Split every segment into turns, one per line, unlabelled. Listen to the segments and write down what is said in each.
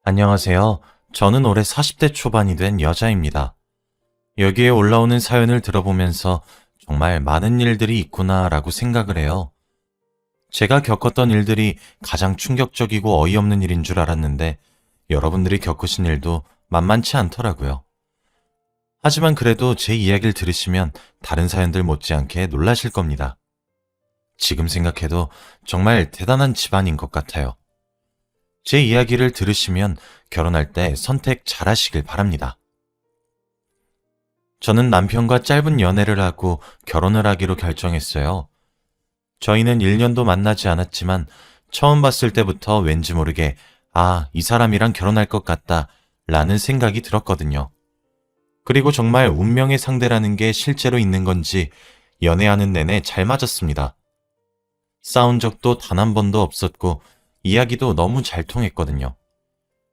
안녕하세요. 저는 올해 40대 초반이 된 여자입니다. 여기에 올라오는 사연을 들어보면서 정말 많은 일들이 있구나라고 생각을 해요. 제가 겪었던 일들이 가장 충격적이고 어이없는 일인 줄 알았는데 여러분들이 겪으신 일도 만만치 않더라고요. 하지만 그래도 제 이야기를 들으시면 다른 사연들 못지않게 놀라실 겁니다. 지금 생각해도 정말 대단한 집안인 것 같아요. 제 이야기를 들으시면 결혼할 때 선택 잘 하시길 바랍니다. 저는 남편과 짧은 연애를 하고 결혼을 하기로 결정했어요. 저희는 1년도 만나지 않았지만 처음 봤을 때부터 왠지 모르게 이 사람이랑 결혼할 것 같다 라는 생각이 들었거든요. 그리고 정말 운명의 상대라는 게 실제로 있는 건지 연애하는 내내 잘 맞았습니다. 싸운 적도 단 한 번도 없었고 이야기도 너무 잘 통했거든요.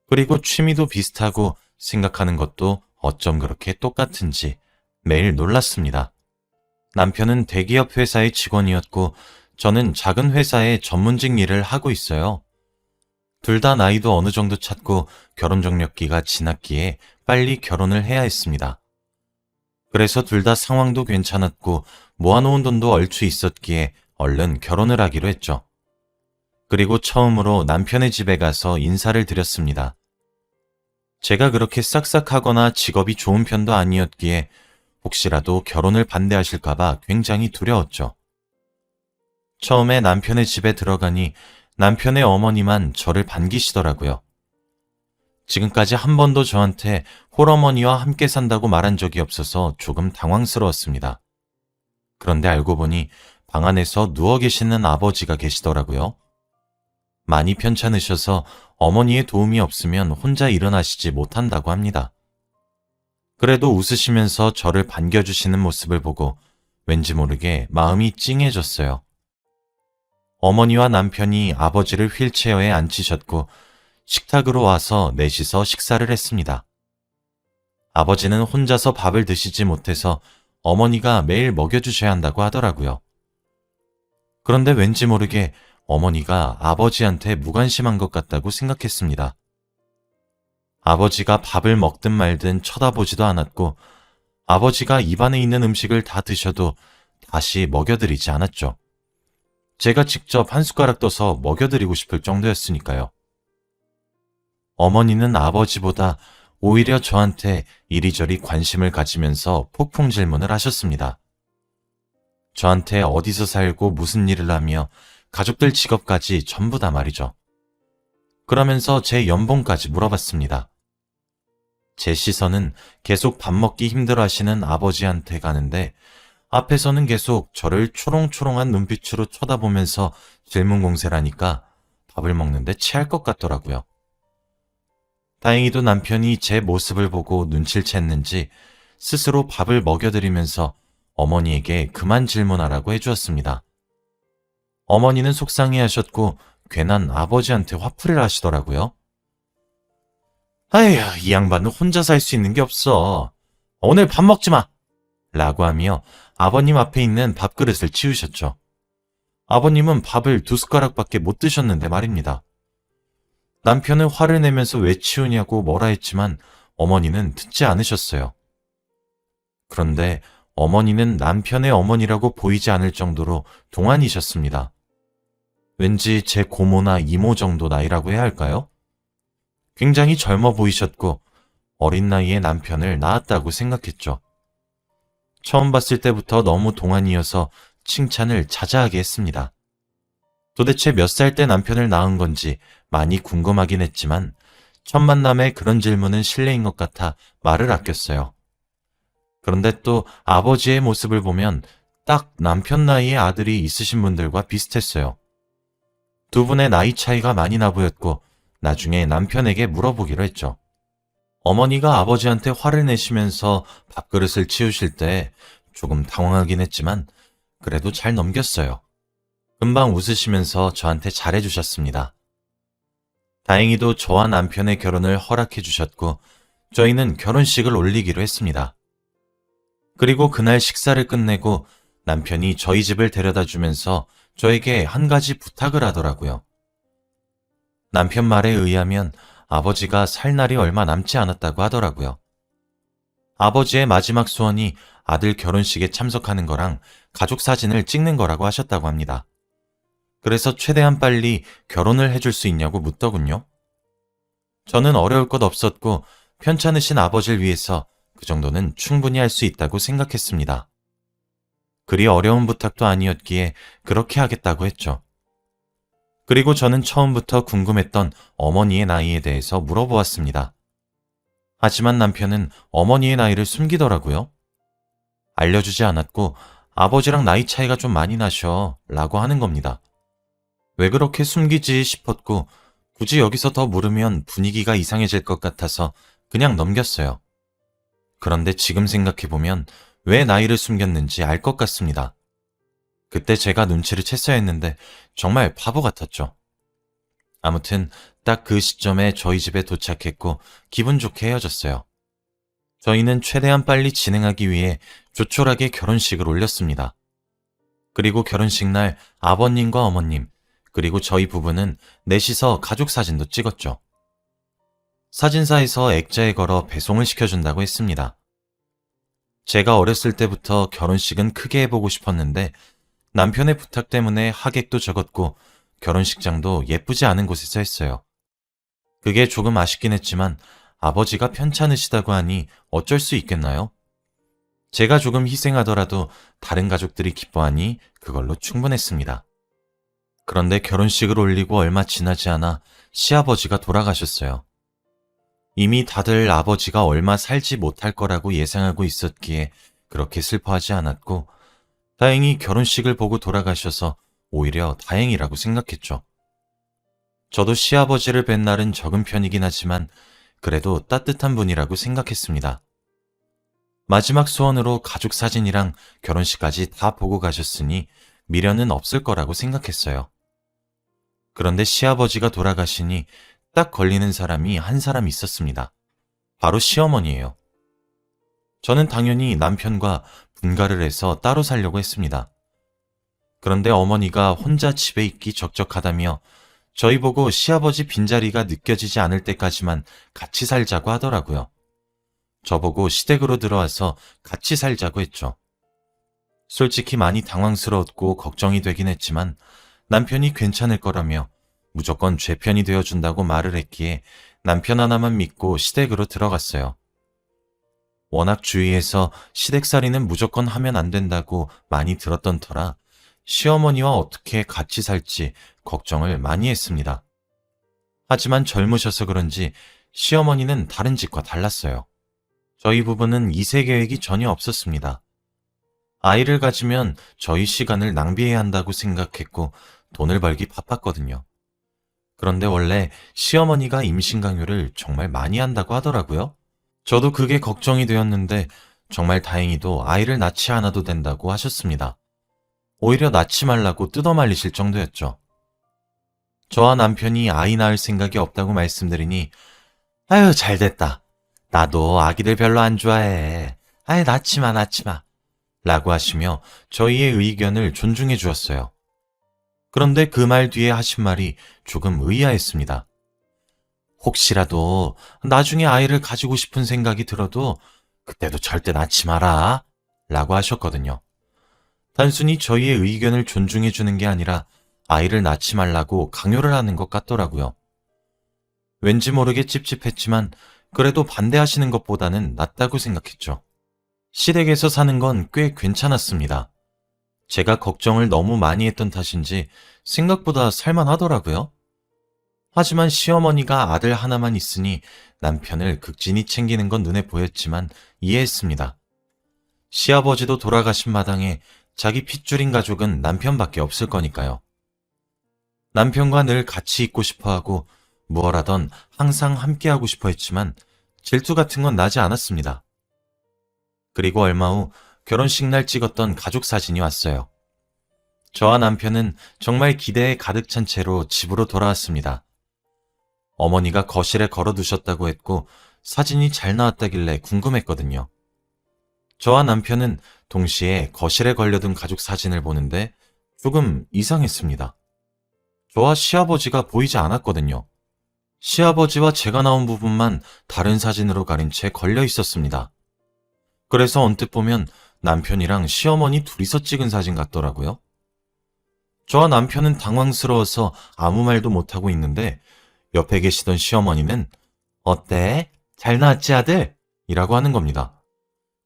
그리고 취미도 비슷하고 생각하는 것도 어쩜 그렇게 똑같은지 매일 놀랐습니다. 남편은 대기업 회사의 직원이었고 저는 작은 회사의 전문직 일을 하고 있어요. 둘 다 나이도 어느 정도 찼고 결혼 적력기가 지났기에 빨리 결혼을 해야 했습니다. 그래서 둘 다 상황도 괜찮았고 모아놓은 돈도 얼추 있었기에 얼른 결혼을 하기로 했죠. 그리고 처음으로 남편의 집에 가서 인사를 드렸습니다. 제가 그렇게 싹싹하거나 직업이 좋은 편도 아니었기에 혹시라도 결혼을 반대하실까봐 굉장히 두려웠죠. 처음에 남편의 집에 들어가니 남편의 어머니만 저를 반기시더라고요. 지금까지 한 번도 저한테 홀어머니와 함께 산다고 말한 적이 없어서 조금 당황스러웠습니다. 그런데 알고 보니 방 안에서 누워 계시는 아버지가 계시더라고요. 많이 편찮으셔서 어머니의 도움이 없으면 혼자 일어나시지 못한다고 합니다. 그래도 웃으시면서 저를 반겨주시는 모습을 보고 왠지 모르게 마음이 찡해졌어요. 어머니와 남편이 아버지를 휠체어에 앉히셨고 식탁으로 와서 넷이서 식사를 했습니다. 아버지는 혼자서 밥을 드시지 못해서 어머니가 매일 먹여주셔야 한다고 하더라고요. 그런데 왠지 모르게 어머니가 아버지한테 무관심한 것 같다고 생각했습니다. 아버지가 밥을 먹든 말든 쳐다보지도 않았고 아버지가 입안에 있는 음식을 다 드셔도 다시 먹여드리지 않았죠. 제가 직접 한 숟가락 떠서 먹여드리고 싶을 정도였으니까요. 어머니는 아버지보다 오히려 저한테 이리저리 관심을 가지면서 폭풍 질문을 하셨습니다. 저한테 어디서 살고 무슨 일을 하며 가족들 직업까지 전부 다 말이죠. 그러면서 제 연봉까지 물어봤습니다. 제 시선은 계속 밥 먹기 힘들어 하시는 아버지한테 가는데 앞에서는 계속 저를 초롱초롱한 눈빛으로 쳐다보면서 질문 공세라니까 밥을 먹는데 체할 것 같더라고요. 다행히도 남편이 제 모습을 보고 눈치를 챘는지 스스로 밥을 먹여드리면서 어머니에게 그만 질문하라고 해주었습니다. 어머니는 속상해하셨고 괜한 아버지한테 화풀이를 하시더라고요. 아휴, 이 양반은 혼자 살 수 있는 게 없어. 오늘 밥 먹지 마! 라고 하며 아버님 앞에 있는 밥그릇을 치우셨죠. 아버님은 밥을 2숟가락밖에 못 드셨는데 말입니다. 남편은 화를 내면서 왜 치우냐고 뭐라 했지만 어머니는 듣지 않으셨어요. 그런데 어머니는 남편의 어머니라고 보이지 않을 정도로 동안이셨습니다. 왠지 제 고모나 이모 정도 나이라고 해야 할까요? 굉장히 젊어 보이셨고 어린 나이에 남편을 낳았다고 생각했죠. 처음 봤을 때부터 너무 동안이어서 칭찬을 자자하게 했습니다. 도대체 몇 살 때 남편을 낳은 건지 많이 궁금하긴 했지만 첫 만남에 그런 질문은 실례인 것 같아 말을 아꼈어요. 그런데 또 아버지의 모습을 보면 딱 남편 나이의 아들이 있으신 분들과 비슷했어요. 두 분의 나이 차이가 많이 나 보였고 나중에 남편에게 물어보기로 했죠. 어머니가 아버지한테 화를 내시면서 밥그릇을 치우실 때 조금 당황하긴 했지만 그래도 잘 넘겼어요. 금방 웃으시면서 저한테 잘해주셨습니다. 다행히도 저와 남편의 결혼을 허락해 주셨고 저희는 결혼식을 올리기로 했습니다. 그리고 그날 식사를 끝내고 남편이 저희 집을 데려다 주면서 저에게 한 가지 부탁을 하더라고요. 남편 말에 의하면 아버지가 살 날이 얼마 남지 않았다고 하더라고요. 아버지의 마지막 소원이 아들 결혼식에 참석하는 거랑 가족 사진을 찍는 거라고 하셨다고 합니다. 그래서 최대한 빨리 결혼을 해줄 수 있냐고 묻더군요. 저는 어려울 것 없었고 편찮으신 아버지를 위해서 그 정도는 충분히 할 수 있다고 생각했습니다. 그리 어려운 부탁도 아니었기에 그렇게 하겠다고 했죠. 그리고 저는 처음부터 궁금했던 어머니의 나이에 대해서 물어보았습니다. 하지만 남편은 어머니의 나이를 숨기더라고요. 알려주지 않았고 아버지랑 나이 차이가 좀 많이 나셔 라고 하는 겁니다. 왜 그렇게 숨기지 싶었고 굳이 여기서 더 물으면 분위기가 이상해질 것 같아서 그냥 넘겼어요. 그런데 지금 생각해보면 왜 나이를 숨겼는지 알 것 같습니다. 그때 제가 눈치를 챘어야 했는데 정말 바보 같았죠. 아무튼 딱 그 시점에 저희 집에 도착했고 기분 좋게 헤어졌어요. 저희는 최대한 빨리 진행하기 위해 조촐하게 결혼식을 올렸습니다. 그리고 결혼식 날 아버님과 어머님, 그리고 저희 부부는 넷이서 가족 사진도 찍었죠. 사진사에서 액자에 걸어 배송을 시켜준다고 했습니다. 제가 어렸을 때부터 결혼식은 크게 해보고 싶었는데 남편의 부탁 때문에 하객도 적었고 결혼식장도 예쁘지 않은 곳에서 했어요. 그게 조금 아쉽긴 했지만 아버지가 편찮으시다고 하니 어쩔 수 있겠나요? 제가 조금 희생하더라도 다른 가족들이 기뻐하니 그걸로 충분했습니다. 그런데 결혼식을 올리고 얼마 지나지 않아 시아버지가 돌아가셨어요. 이미 다들 아버지가 얼마 살지 못할 거라고 예상하고 있었기에 그렇게 슬퍼하지 않았고 다행히 결혼식을 보고 돌아가셔서 오히려 다행이라고 생각했죠. 저도 시아버지를 뵌 날은 적은 편이긴 하지만 그래도 따뜻한 분이라고 생각했습니다. 마지막 소원으로 가족 사진이랑 결혼식까지 다 보고 가셨으니 미련은 없을 거라고 생각했어요. 그런데 시아버지가 돌아가시니 딱 걸리는 사람이 한 사람 있었습니다. 바로 시어머니예요. 저는 당연히 남편과 분가를 해서 따로 살려고 했습니다. 그런데 어머니가 혼자 집에 있기 적적하다며 저희 보고 시아버지 빈자리가 느껴지지 않을 때까지만 같이 살자고 하더라고요. 저보고 시댁으로 들어와서 같이 살자고 했죠. 솔직히 많이 당황스러웠고 걱정이 되긴 했지만 남편이 괜찮을 거라며 무조건 제 편이 되어준다고 말을 했기에 남편 하나만 믿고 시댁으로 들어갔어요. 워낙 주위에서 시댁살이는 무조건 하면 안 된다고 많이 들었던 터라 시어머니와 어떻게 같이 살지 걱정을 많이 했습니다. 하지만 젊으셔서 그런지 시어머니는 다른 집과 달랐어요. 저희 부부는 2세 계획이 전혀 없었습니다. 아이를 가지면 저희 시간을 낭비해야 한다고 생각했고 돈을 벌기 바빴거든요. 그런데 원래 시어머니가 임신 강요를 정말 많이 한다고 하더라고요. 저도 그게 걱정이 되었는데 정말 다행히도 아이를 낳지 않아도 된다고 하셨습니다. 오히려 낳지 말라고 뜯어말리실 정도였죠. 저와 남편이 아이 낳을 생각이 없다고 말씀드리니 아유 잘됐다. 나도 아기들 별로 안 좋아해. 아이 낳지 마 라고 하시며 저희의 의견을 존중해 주었어요. 그런데 그 말 뒤에 하신 말이 조금 의아했습니다. 혹시라도 나중에 아이를 가지고 싶은 생각이 들어도 그때도 절대 낳지 마라 라고 하셨거든요. 단순히 저희의 의견을 존중해 주는 게 아니라 아이를 낳지 말라고 강요를 하는 것 같더라고요. 왠지 모르게 찝찝했지만 그래도 반대하시는 것보다는 낫다고 생각했죠. 시댁에서 사는 건 꽤 괜찮았습니다. 제가 걱정을 너무 많이 했던 탓인지 생각보다 살만하더라고요. 하지만 시어머니가 아들 하나만 있으니 남편을 극진히 챙기는 건 눈에 보였지만 이해했습니다. 시아버지도 돌아가신 마당에 자기 핏줄인 가족은 남편밖에 없을 거니까요. 남편과 늘 같이 있고 싶어하고 무얼 하던 항상 함께하고 싶어 했지만 질투 같은 건 나지 않았습니다. 그리고 얼마 후 결혼식 날 찍었던 가족 사진이 왔어요. 저와 남편은 정말 기대에 가득 찬 채로 집으로 돌아왔습니다. 어머니가 거실에 걸어두셨다고 했고 사진이 잘 나왔다길래 궁금했거든요. 저와 남편은 동시에 거실에 걸려둔 가족 사진을 보는데 조금 이상했습니다. 저와 시아버지가 보이지 않았거든요. 시아버지와 제가 나온 부분만 다른 사진으로 가린 채 걸려 있었습니다. 그래서 언뜻 보면 남편이랑 시어머니 둘이서 찍은 사진 같더라고요. 저와 남편은 당황스러워서 아무 말도 못하고 있는데 옆에 계시던 시어머니는 어때? 잘 나왔지 아들? 이라고 하는 겁니다.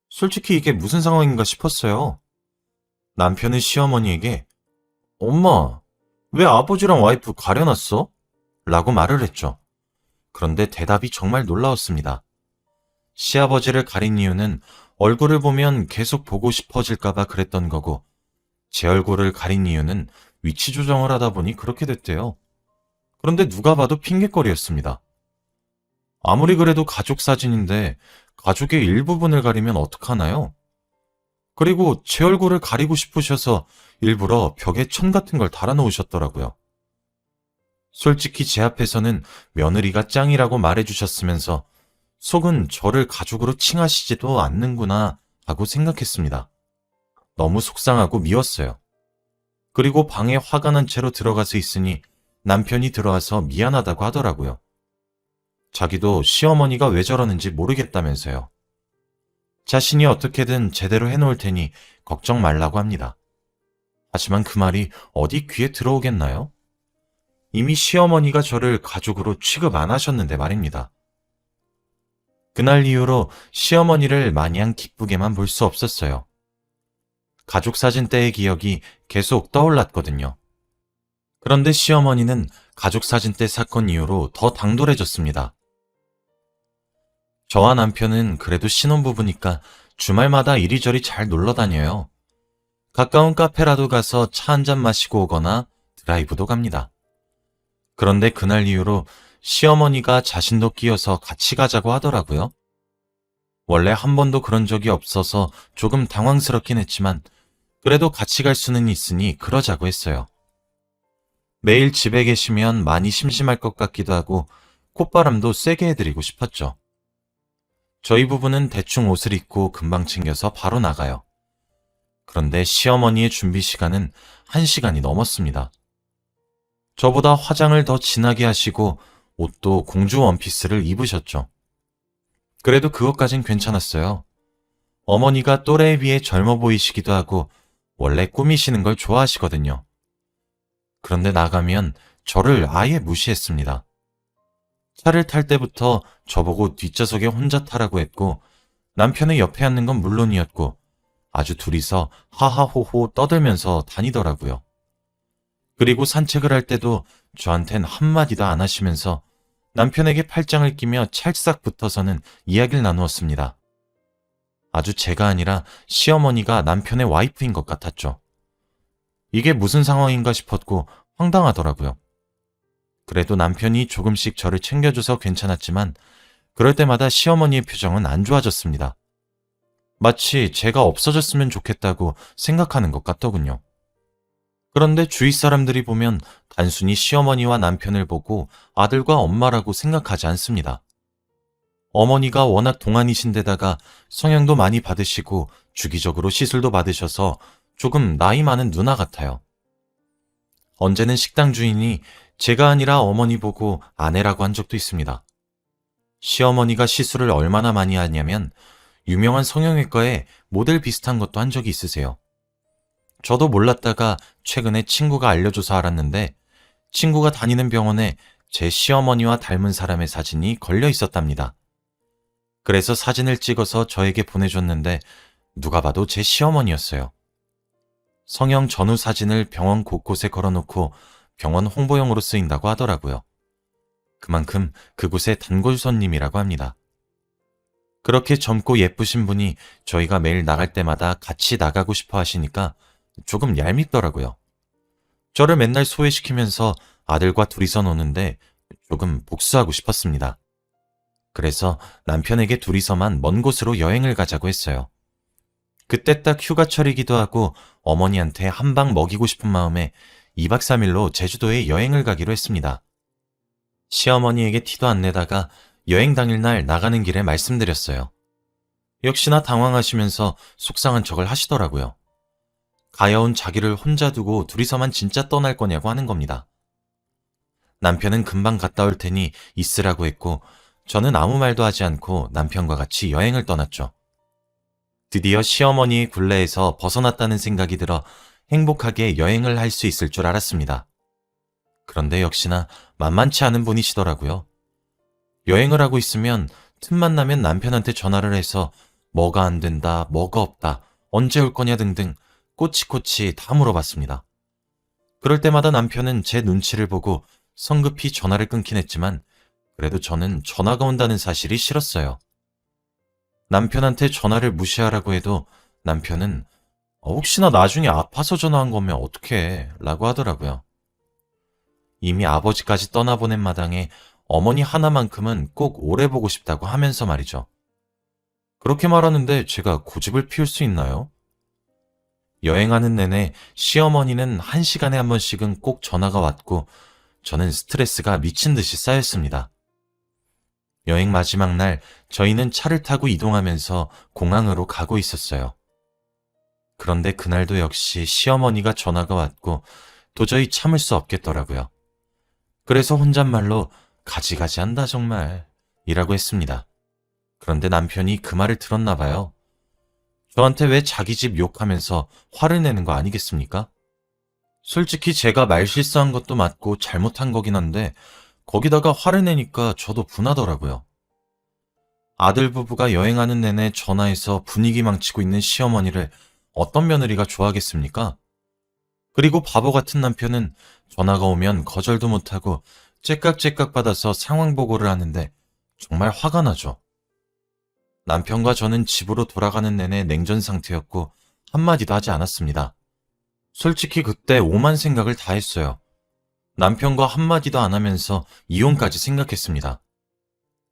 솔직히 이게 무슨 상황인가 싶었어요. 남편은 시어머니에게 엄마, 왜 아버지랑 와이프 가려놨어? 라고 말을 했죠. 그런데 대답이 정말 놀라웠습니다. 시아버지를 가린 이유는 얼굴을 보면 계속 보고 싶어질까봐 그랬던 거고, 제 얼굴을 가린 이유는 위치 조정을 하다 보니 그렇게 됐대요. 그런데 누가 봐도 핑계거리였습니다. 아무리 그래도 가족 사진인데 가족의 일부분을 가리면 어떡하나요? 그리고 제 얼굴을 가리고 싶으셔서 일부러 벽에 천 같은 걸 달아놓으셨더라고요. 솔직히 제 앞에서는 며느리가 짱이라고 말해주셨으면서 속은 저를 가족으로 칭하시지도 않는구나 하고 생각했습니다. 너무 속상하고 미웠어요. 그리고 방에 화가 난 채로 들어가서 있으니 남편이 들어와서 미안하다고 하더라고요. 자기도 시어머니가 왜 저러는지 모르겠다면서요. 자신이 어떻게든 제대로 해놓을 테니 걱정 말라고 합니다. 하지만 그 말이 어디 귀에 들어오겠나요? 이미 시어머니가 저를 가족으로 취급 안 하셨는데 말입니다. 그날 이후로 시어머니를 마냥 기쁘게만 볼 수 없었어요. 가족 사진 때의 기억이 계속 떠올랐거든요. 그런데 시어머니는 가족 사진 때 사건 이후로 더 당돌해졌습니다. 저와 남편은 그래도 신혼부부니까 주말마다 이리저리 잘 놀러 다녀요. 가까운 카페라도 가서 차 한잔 마시고 오거나 드라이브도 갑니다. 그런데 그날 이후로 시어머니가 자신도 끼어서 같이 가자고 하더라고요. 원래 한 번도 그런 적이 없어서 조금 당황스럽긴 했지만 그래도 같이 갈 수는 있으니 그러자고 했어요. 매일 집에 계시면 많이 심심할 것 같기도 하고 콧바람도 세게 해드리고 싶었죠. 저희 부부는 대충 옷을 입고 금방 챙겨서 바로 나가요. 그런데 시어머니의 준비 시간은 1시간이 넘었습니다. 저보다 화장을 더 진하게 하시고 옷도 공주 원피스를 입으셨죠. 그래도 그것까진 괜찮았어요. 어머니가 또래에 비해 젊어 보이시기도 하고 원래 꾸미시는 걸 좋아하시거든요. 그런데 나가면 저를 아예 무시했습니다. 차를 탈 때부터 저보고 뒷좌석에 혼자 타라고 했고 남편의 옆에 앉는 건 물론이었고 아주 둘이서 하하호호 떠들면서 다니더라고요. 그리고 산책을 할 때도 저한텐 한마디도 안 하시면서 남편에게 팔짱을 끼며 찰싹 붙어서는 이야기를 나누었습니다. 아주 제가 아니라 시어머니가 남편의 와이프인 것 같았죠. 이게 무슨 상황인가 싶었고 황당하더라고요. 그래도 남편이 조금씩 저를 챙겨줘서 괜찮았지만 그럴 때마다 시어머니의 표정은 안 좋아졌습니다. 마치 제가 없어졌으면 좋겠다고 생각하는 것 같더군요. 그런데 주위 사람들이 보면 단순히 시어머니와 남편을 보고 아들과 엄마라고 생각하지 않습니다. 어머니가 워낙 동안이신데다가 성향도 많이 받으시고 주기적으로 시술도 받으셔서 조금 나이 많은 누나 같아요. 언제는 식당 주인이 제가 아니라 어머니 보고 아내라고 한 적도 있습니다. 시어머니가 시술을 얼마나 많이 하냐면 유명한 성형외과에 모델 비슷한 것도 한 적이 있으세요. 저도 몰랐다가 최근에 친구가 알려줘서 알았는데 친구가 다니는 병원에 제 시어머니와 닮은 사람의 사진이 걸려 있었답니다. 그래서 사진을 찍어서 저에게 보내줬는데 누가 봐도 제 시어머니였어요. 성형 전후 사진을 병원 곳곳에 걸어놓고 병원 홍보용으로 쓰인다고 하더라고요. 그만큼 그곳의 단골 손님이라고 합니다. 그렇게 젊고 예쁘신 분이 저희가 매일 나갈 때마다 같이 나가고 싶어 하시니까 조금 얄밉더라고요. 저를 맨날 소외시키면서 아들과 둘이서 노는데 조금 복수하고 싶었습니다. 그래서 남편에게 둘이서만 먼 곳으로 여행을 가자고 했어요. 그때 딱 휴가철이기도 하고 어머니한테 한 방 먹이고 싶은 마음에 2박 3일로 제주도에 여행을 가기로 했습니다. 시어머니에게 티도 안 내다가 여행 당일날 나가는 길에 말씀드렸어요. 역시나 당황하시면서 속상한 척을 하시더라고요. 가여운 자기를 혼자 두고 둘이서만 진짜 떠날 거냐고 하는 겁니다. 남편은 금방 갔다 올 테니 있으라고 했고 저는 아무 말도 하지 않고 남편과 같이 여행을 떠났죠. 드디어 시어머니의 굴레에서 벗어났다는 생각이 들어 행복하게 여행을 할 수 있을 줄 알았습니다. 그런데 역시나 만만치 않은 분이시더라고요. 여행을 하고 있으면 틈만 나면 남편한테 전화를 해서 뭐가 안 된다, 뭐가 없다, 언제 올 거냐 등등 꼬치꼬치 다 물어봤습니다. 그럴 때마다 남편은 제 눈치를 보고 성급히 전화를 끊긴 했지만 그래도 저는 전화가 온다는 사실이 싫었어요. 남편한테 전화를 무시하라고 해도 남편은 혹시나 나중에 아파서 전화한 거면 어떡해 라고 하더라고요. 이미 아버지까지 떠나보낸 마당에 어머니 하나만큼은 꼭 오래 보고 싶다고 하면서 말이죠. 그렇게 말하는데 제가 고집을 피울 수 있나요? 여행하는 내내 시어머니는 1시간에 한 번씩은 꼭 전화가 왔고 저는 스트레스가 미친 듯이 쌓였습니다. 여행 마지막 날 저희는 차를 타고 이동하면서 공항으로 가고 있었어요. 그런데 그날도 역시 시어머니가 전화가 왔고 도저히 참을 수 없겠더라고요. 그래서 혼잣말로 가지가지 한다 정말 이라고 했습니다. 그런데 남편이 그 말을 들었나 봐요. 저한테 왜 자기 집 욕하면서 화를 내는 거 아니겠습니까? 솔직히 제가 말 실수한 것도 맞고 잘못한 거긴 한데 거기다가 화를 내니까 저도 분하더라고요. 아들 부부가 여행하는 내내 전화해서 분위기 망치고 있는 시어머니를 어떤 며느리가 좋아하겠습니까? 그리고 바보 같은 남편은 전화가 오면 거절도 못하고 째깍째깍 받아서 상황 보고를 하는데 정말 화가 나죠. 남편과 저는 집으로 돌아가는 내내 냉전 상태였고 한마디도 하지 않았습니다. 솔직히 그때 오만 생각을 다 했어요. 남편과 한마디도 안 하면서 이혼까지 생각했습니다.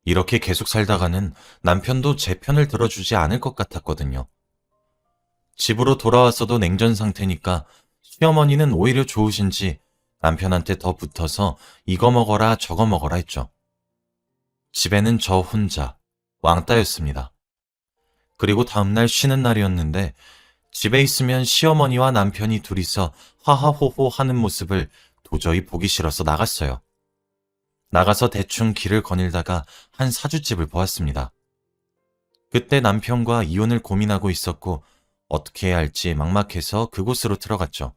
이렇게 계속 살다가는 남편도 제 편을 들어주지 않을 것 같았거든요. 집으로 돌아왔어도 냉전 상태니까 시어머니는 오히려 좋으신지 남편한테 더 붙어서 이거 먹어라 저거 먹어라 했죠. 집에는 저 혼자 왕따였습니다. 그리고 다음날 쉬는 날이었는데 집에 있으면 시어머니와 남편이 둘이서 하하호호 하는 모습을 도저히 보기 싫어서 나갔어요. 나가서 대충 길을 거닐다가 한 사주집을 보았습니다. 그때 남편과 이혼을 고민하고 있었고 어떻게 해야 할지 막막해서 그곳으로 들어갔죠.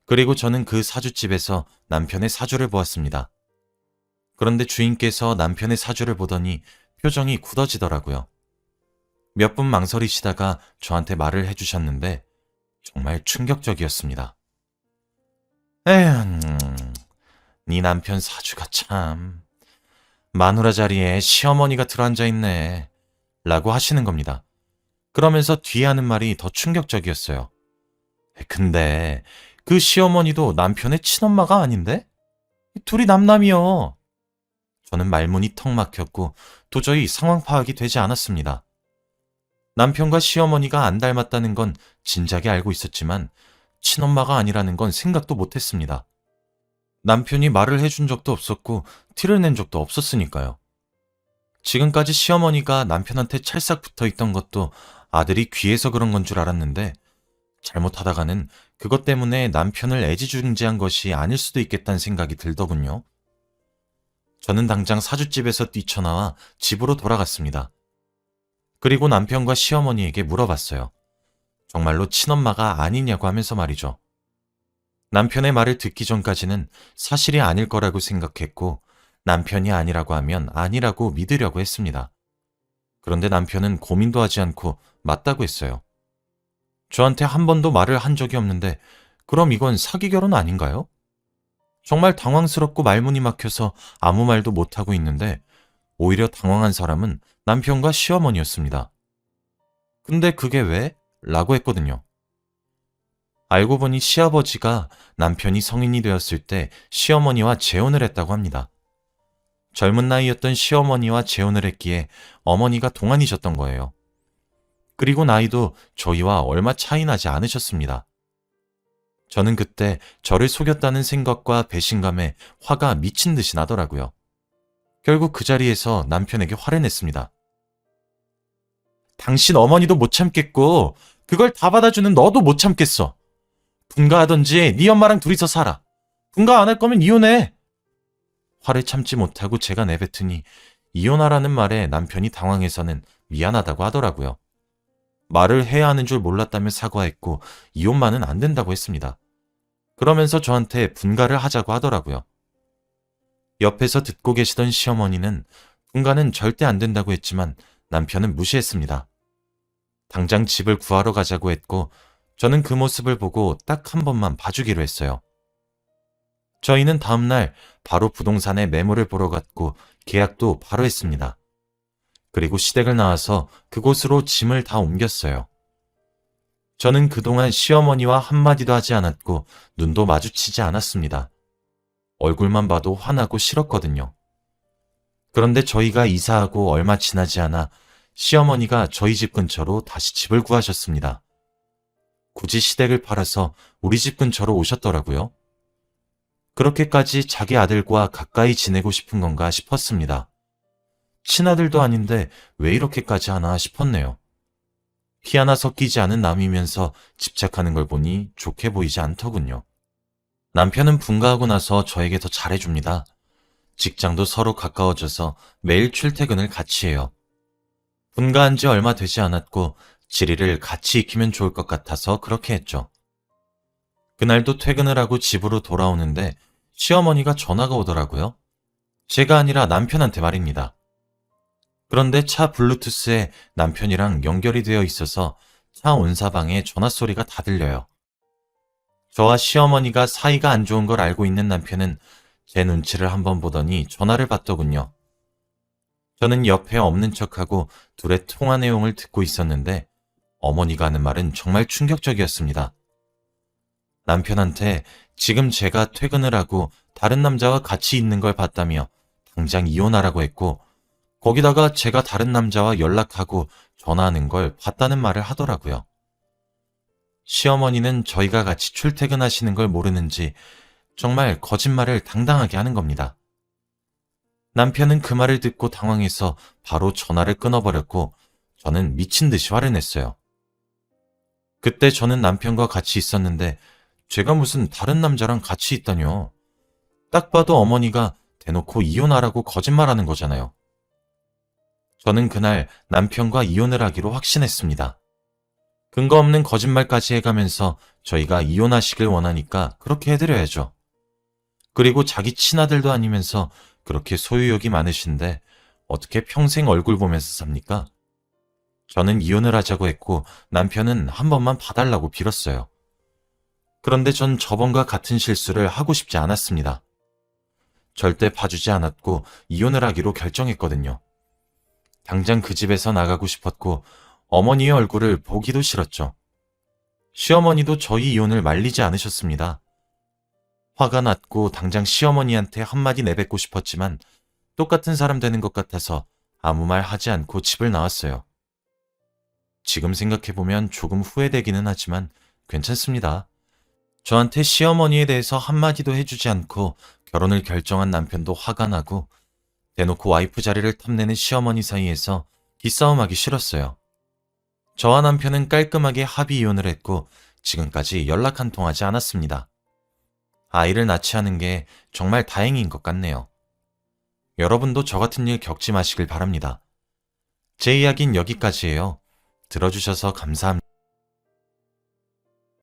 그리고 저는 그 사주집에서 남편의 사주를 보았습니다. 그런데 주인께서 남편의 사주를 보더니 표정이 굳어지더라고요. 몇 분 망설이시다가 저한테 말을 해주셨는데 정말 충격적이었습니다. 에휴, 네 남편 사주가 참 마누라 자리에 시어머니가 들어앉아 있네 라고 하시는 겁니다. 그러면서 뒤에 하는 말이 더 충격적이었어요. 근데 그 시어머니도 남편의 친엄마가 아닌데? 둘이 남남이요. 저는 말문이 턱 막혔고 도저히 상황 파악이 되지 않았습니다. 남편과 시어머니가 안 닮았다는 건 진작에 알고 있었지만 친엄마가 아니라는 건 생각도 못했습니다. 남편이 말을 해준 적도 없었고 티를 낸 적도 없었으니까요. 지금까지 시어머니가 남편한테 찰싹 붙어있던 것도 아들이 귀해서 그런 건 줄 알았는데 잘못하다가는 그것 때문에 남편을 애지중지한 것이 아닐 수도 있겠다는 생각이 들더군요. 저는 당장 사주집에서 뛰쳐나와 집으로 돌아갔습니다. 그리고 남편과 시어머니에게 물어봤어요. 정말로 친엄마가 아니냐고 하면서 말이죠. 남편의 말을 듣기 전까지는 사실이 아닐 거라고 생각했고 남편이 아니라고 하면 아니라고 믿으려고 했습니다. 그런데 남편은 고민도 하지 않고 맞다고 했어요. 저한테 한 번도 말을 한 적이 없는데 그럼 이건 사기 결혼 아닌가요? 정말 당황스럽고 말문이 막혀서 아무 말도 못하고 있는데 오히려 당황한 사람은 남편과 시어머니였습니다. 근데 그게 왜? 라고 했거든요. 알고 보니 시아버지가 남편이 성인이 되었을 때 시어머니와 재혼을 했다고 합니다. 젊은 나이였던 시어머니와 재혼을 했기에 어머니가 동안이셨던 거예요. 그리고 나이도 저희와 얼마 차이 나지 않으셨습니다. 저는 그때 저를 속였다는 생각과 배신감에 화가 미친 듯이 나더라고요. 결국 그 자리에서 남편에게 화를 냈습니다. 당신 어머니도 못 참겠고 그걸 다 받아주는 너도 못 참겠어. 분가하던지 네 엄마랑 둘이서 살아. 분가 안 할 거면 이혼해. 화를 참지 못하고 제가 내뱉으니 이혼하라는 말에 남편이 당황해서는 미안하다고 하더라고요. 말을 해야 하는 줄 몰랐다며 사과했고 이혼만은 안 된다고 했습니다. 그러면서 저한테 분가를 하자고 하더라고요. 옆에서 듣고 계시던 시어머니는 분가는 절대 안 된다고 했지만 남편은 무시했습니다. 당장 집을 구하러 가자고 했고 저는 그 모습을 보고 딱 한 번만 봐주기로 했어요. 저희는 다음날 바로 부동산에 매물을 보러 갔고 계약도 바로 했습니다. 그리고 시댁을 나와서 그곳으로 짐을 다 옮겼어요. 저는 그동안 시어머니와 한마디도 하지 않았고 눈도 마주치지 않았습니다. 얼굴만 봐도 화나고 싫었거든요. 그런데 저희가 이사하고 얼마 지나지 않아 시어머니가 저희 집 근처로 다시 집을 구하셨습니다. 굳이 시댁을 팔아서 우리 집 근처로 오셨더라고요. 그렇게까지 자기 아들과 가까이 지내고 싶은 건가 싶었습니다. 친아들도 아닌데 왜 이렇게까지 하나 싶었네요. 피 하나 섞이지 않은 남이면서 집착하는 걸 보니 좋게 보이지 않더군요. 남편은 분가하고 나서 저에게 더 잘해줍니다. 직장도 서로 가까워져서 매일 출퇴근을 같이 해요. 분가한 지 얼마 되지 않았고 지리를 같이 익히면 좋을 것 같아서 그렇게 했죠. 그날도 퇴근을 하고 집으로 돌아오는데 시어머니가 전화가 오더라고요. 제가 아니라 남편한테 말입니다. 그런데 차 블루투스에 남편이랑 연결이 되어 있어서 차 온사방에 전화 소리가 다 들려요. 저와 시어머니가 사이가 안 좋은 걸 알고 있는 남편은 제 눈치를 한번 보더니 전화를 받더군요. 저는 옆에 없는 척하고 둘의 통화 내용을 듣고 있었는데 어머니가 하는 말은 정말 충격적이었습니다. 남편한테 지금 제가 퇴근을 하고 다른 남자와 같이 있는 걸 봤다며 당장 이혼하라고 했고 거기다가 제가 다른 남자와 연락하고 전화하는 걸 봤다는 말을 하더라고요. 시어머니는 저희가 같이 출퇴근하시는 걸 모르는지 정말 거짓말을 당당하게 하는 겁니다. 남편은 그 말을 듣고 당황해서 바로 전화를 끊어버렸고 저는 미친 듯이 화를 냈어요. 그때 저는 남편과 같이 있었는데 제가 무슨 다른 남자랑 같이 있다뇨. 딱 봐도 어머니가 대놓고 이혼하라고 거짓말하는 거잖아요. 저는 그날 남편과 이혼을 하기로 확신했습니다. 근거 없는 거짓말까지 해가면서 저희가 이혼하시길 원하니까 그렇게 해드려야죠. 그리고 자기 친아들도 아니면서 그렇게 소유욕이 많으신데 어떻게 평생 얼굴 보면서 삽니까? 저는 이혼을 하자고 했고 남편은 한 번만 봐달라고 빌었어요. 그런데 전 저번과 같은 실수를 하고 싶지 않았습니다. 절대 봐주지 않았고 이혼을 하기로 결정했거든요. 당장 그 집에서 나가고 싶었고 어머니의 얼굴을 보기도 싫었죠. 시어머니도 저희 이혼을 말리지 않으셨습니다. 화가 났고 당장 시어머니한테 한마디 내뱉고 싶었지만 똑같은 사람 되는 것 같아서 아무 말 하지 않고 집을 나왔어요. 지금 생각해보면 조금 후회되기는 하지만 괜찮습니다. 저한테 시어머니에 대해서 한마디도 해주지 않고 결혼을 결정한 남편도 화가 나고 대놓고 와이프 자리를 탐내는 시어머니 사이에서 기싸움하기 싫었어요. 저와 남편은 깔끔하게 합의 이혼을 했고 지금까지 연락 한 통 하지 않았습니다. 아이를 낳지 않은 게 정말 다행인 것 같네요. 여러분도 저 같은 일 겪지 마시길 바랍니다. 제 이야기는 여기까지예요. 들어주셔서 감사합니다.